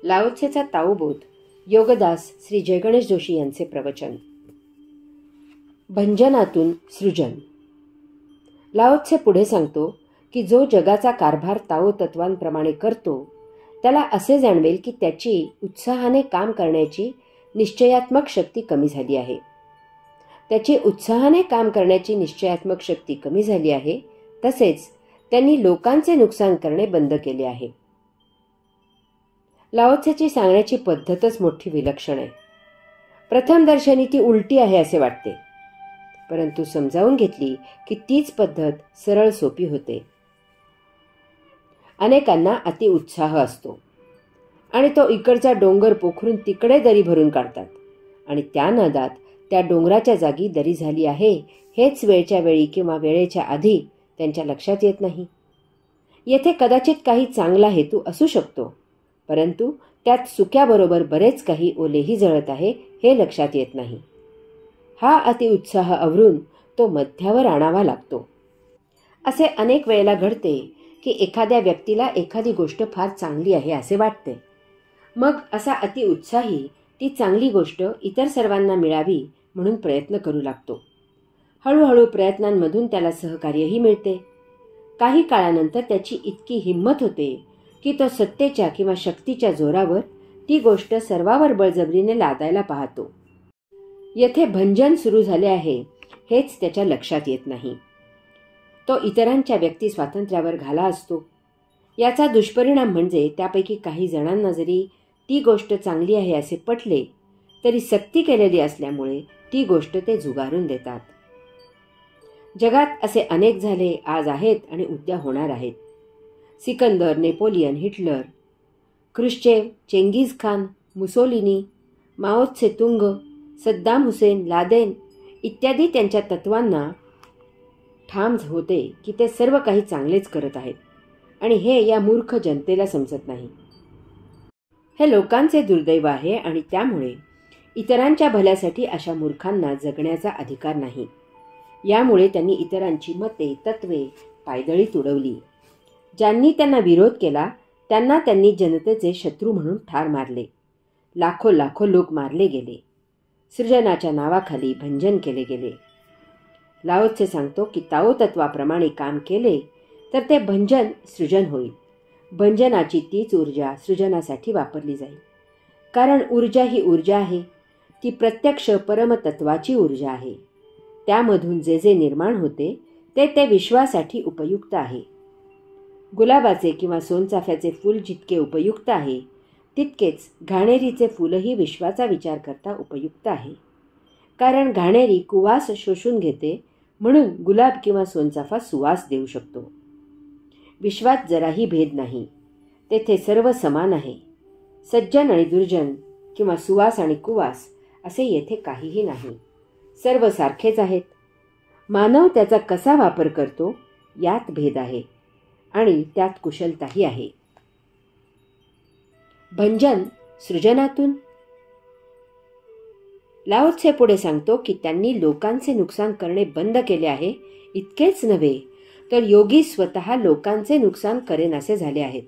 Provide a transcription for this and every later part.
लाओत्सेचा ताओबोध योगदास श्री जयगणेश जोशी यांचे प्रवचन. भंजनातून सृजन. लाओत्से पुढे सांगतो की जो जगाचा कारभार ताओ तत्वांप्रमाणे करतो त्याला असे जाणवेल की त्याची उत्साहाने काम करण्याची निश्चयात्मक शक्ती कमी झाली आहे. त्याची उत्साहाने काम करण्याची निश्चयात्मक शक्ती कमी झाली आहे. तसेच त्यांनी लोकांचे नुकसान करणे बंद केले आहे. लाओत्सेची सांगण्याची पद्धतच मोठी विलक्षण आहे. प्रथम दर्शनी ती उलटी आहे असे वाटते, परंतु समजावून घेतली की तीच पद्धत सरळ सोपी होते. अनेकांना अति उत्साह असतो आणि तो इकडचा डोंगर पोखरून तिकडे दरी भरून काढतात आणि त्या नादात त्या डोंगराच्या जागी दरी झाली आहे हेच वेळच्या वेळी किंवा वेळेच्या आधी त्यांच्या लक्षात येत नाही. येथे कदाचित काही चांगला हेतू असू शकतो, परंतु त्यात सुक्याबरोबर बरेच काही ओलेही जळत आहे हे लक्षात येत नाही. हा अतिउत्साह आवरून तो मध्यावर आणावा लागतो. असे अनेक वेळेला घडते की एखाद्या व्यक्तीला एखादी गोष्ट फार चांगली आहे असे वाटते. मग असा अतिउत्साही ती चांगली गोष्ट इतर सर्वांना मिळावी म्हणून प्रयत्न करू लागतो. हळूहळू प्रयत्नांमधून त्याला सहकार्यही मिळते. काही काळानंतर त्याची इतकी हिंमत होते की तो सत्तेच्या किंवा शक्तीच्या जोरावर ती गोष्ट सर्वावर बळजबरीने लादायला पाहतो. येथे भंजन सुरू झाले आहे हेच त्याच्या लक्षात येत नाही. तो इतरांच्या व्यक्ती स्वातंत्र्यावर घाला असतो. याचा दुष्परिणाम म्हणजे त्यापैकी काही जणांना जरी ती गोष्ट चांगली आहे असे पटले तरी सक्ती केलेली असल्यामुळे ती गोष्ट ते झुगारून देतात. जगात असे अनेक झाले आज आहेत आणि उद्या होणार आहेत. सिकंदर, Napoleon, Hitler, Khrushchev, Genghis Khan, Mussolini, Mao Tse-tung, Saddam Hussein, Laden इत्यादी त्यांच्या तत्वांना ठाम होते की ते सर्व काही चांगलेच करत आहेत आणि हे या मूर्ख जनतेला समजत नाही. हे लोकांचे दुर्दैव आहे आणि त्यामुळे इतरांच्या भल्यासाठी अशा मूर्खांना जगण्याचा अधिकार नाही. यामुळे त्यांनी इतरांची मते, तत्वे पायदळीत उडवली. ज्यांनी त्यांना विरोध केला त्यांना त्यांनी जनतेचे शत्रू म्हणून ठार मारले. लाखो लाखो लोक मारले गेले. सृजनाच्या नावाखाली भंजन केले गेले. लाओत्से सांगतो की ताओ तत्वाप्रमाणे काम केले तर ते भंजन सृजन होईल. भंजनाची तीच ऊर्जा सृजनासाठी वापरली जाईल. कारण ऊर्जा ही ऊर्जा आहे. ती प्रत्यक्ष परमतत्वाची ऊर्जा आहे. त्यामधून जे जे निर्माण होते ते विश्वासाठी उपयुक्त आहे. गुलाबाचे किंवा सोनचाफ्याचे फूल जितके उपयुक्त आहे तितकेच घाणेरीचे फूलही विश्वाचा विचार करता उपयुक्त आहे. कारण घाणेरी कुवास शोषून घेते म्हणून गुलाब किंवा सोनचाफा सुवास देऊ शकतो. विश्वात जराही भेद नाही. तेथे सर्व समान आहे. सज्जन आणि दुर्जन किंवा सुवास आणि कुवास असे येथे काहीही नाही. सर्व सारखेच आहेत. मानव त्याचा कसा वापर करतो यात भेद आहे आणि त्यात कुशलताही आहे. भंजन सृजनातून. लाओत्से पुढे सांगतो की त्यांनी लोकांचे नुकसान करणे बंद केले आहे. इतकेच नव्हे तर योगी स्वतः लोकांचे नुकसान करेनासे झाले आहेत.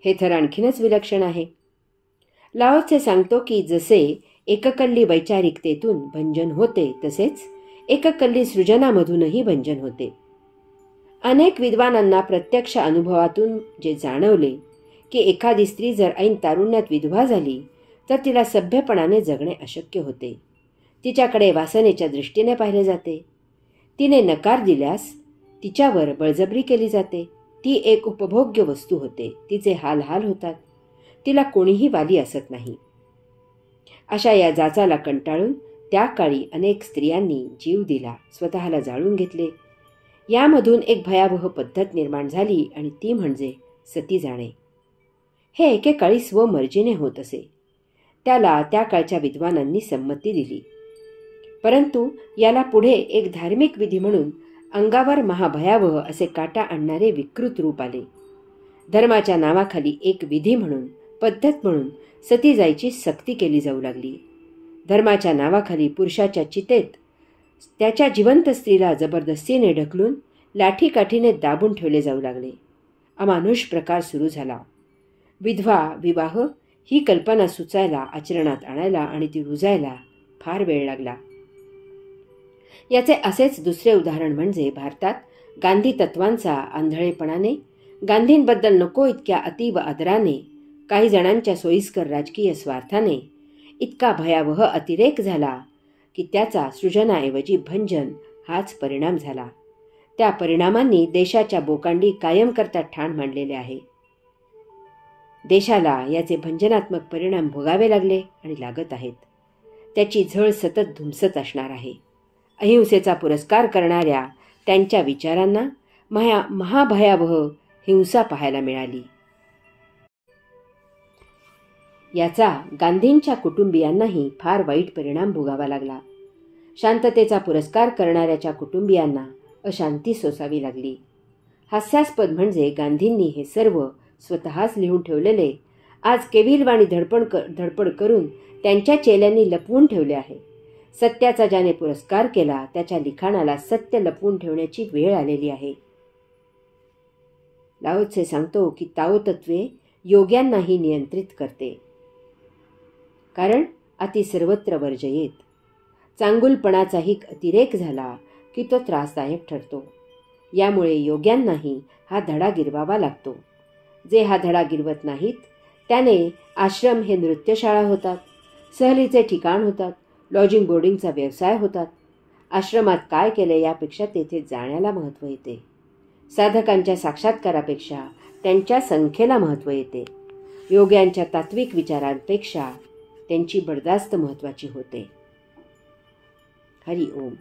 हे तर आणखीनच विलक्षण आहे. लाओत्से सांगतो की जसे एककल्ली वैचारिकतेतून भंजन होते तसेच एककल्ली सृजनामधूनही भंजन होते. अनेक विद्वानांना प्रत्यक्ष अनुभवातून जे जाणवले की एखादी स्त्री जर ऐन तारुण्यात विधवा झाली तर तिला सभ्यपणाने जगणे अशक्य होते. तिच्याकडे वासनेच्या दृष्टीने पाहिले जाते. तिने नकार दिल्यास तिच्यावर बळजबरी केली जाते. ती एक उपभोग्य वस्तू होते. तिचे हाल होतात. तिला कोणीही वाली असत नाही. अशा या जाचाला कंटाळून त्या काळी अनेक स्त्रियांनी जीव दिला, स्वतःला जाळून घेतले. यामधून एक भयावह पद्धत निर्माण झाली आणि ती म्हणजे सती जाणे. हे एकेकाळी स्वमर्जीने होत असे. त्याला त्या काळच्या विद्वानांनी संमती दिली. परंतु याला पुढे एक धार्मिक विधी म्हणून अंगावर महाभयावह असे काटा आणणारे विकृत रूप आले. धर्माच्या नावाखाली एक विधी म्हणून, पद्धत म्हणून सती जायची सक्ती केली जाऊ लागली. धर्माच्या नावाखाली पुरुषाच्या चितेत त्याच्या जिवंत स्त्रीला जबरदस्तीने ढकलून लाठीकाठीने दाबून ठेवले जाऊ लागले. अमानुष प्रकार सुरू झाला. विधवा विवाह ही कल्पना सुचायला, आचरणात आणायला आणि ती रुजायला फार वेळ लागला. याचे असेच दुसरे उदाहरण म्हणजे भारतात गांधी तत्वांचा आंधळेपणाने, गांधींबद्दल नको इतक्या अतीव आदराने, काही जणांच्या सोयीस्कर राजकीय स्वार्थाने इतका भयावह अतिरेक झाला की त्याचा सृजनाऐवजी भंजन हाच परिणाम झाला. त्या परिणामांनी देशाच्या बोकांडी कायम करता ठाण मांडलेले आहे. देशाला याचे भंजनात्मक परिणाम भोगावे लागले आणि लागत आहेत. त्याची झळ सतत धुमसत असणार आहे. अहिंसेचा पुरस्कार करणाऱ्या त्यांच्या विचारांना महाभयावह हिंसा पाहायला मिळाली. याचा गांधींच्या कुटुंबियांनाही फार वाईट परिणाम भोगावा लागला. शांततेचा पुरस्कार करणाऱ्याच्या कुटुंबियांना अशांती सोसावी लागली. हास्यास्पद म्हणजे गांधींनी हे सर्व स्वतःच लिहून ठेवलेले आज केविलवाणी धडपड करून त्यांच्या चेल्यांनी लपवून ठेवले आहे. सत्याचा ज्याने पुरस्कार केला त्याच्या लिखाणाला सत्य लपवून ठेवण्याची वेळ आलेली आहे. लाओ त्से सांगतो की ताओ तत्वे योग्यांनाही नियंत्रित करते, कारण अति सर्वत्र वर्जयेत. चांगुलपणाचाही अतिरेक झाला की तो त्रासदायक ठरतो. यामुळे योग्यांनाही हा धडा गिरवावा लागतो. जे हा धडा गिरवत नाहीत त्याने आश्रम हे नृत्यशाळा होतात, सहलीचे ठिकाण होतात, लॉजिंग बोर्डिंगचा व्यवसाय होतात. आश्रमात काय केले यापेक्षा तेथे जाण्याला महत्त्व येते. साधकांच्या साक्षात्कारापेक्षा त्यांच्या संख्येला महत्त्व येते. योग्यांच्या तात्विक विचारांपेक्षा त्यांची बडदास्त महत्त्वाची होते. हरि ओम.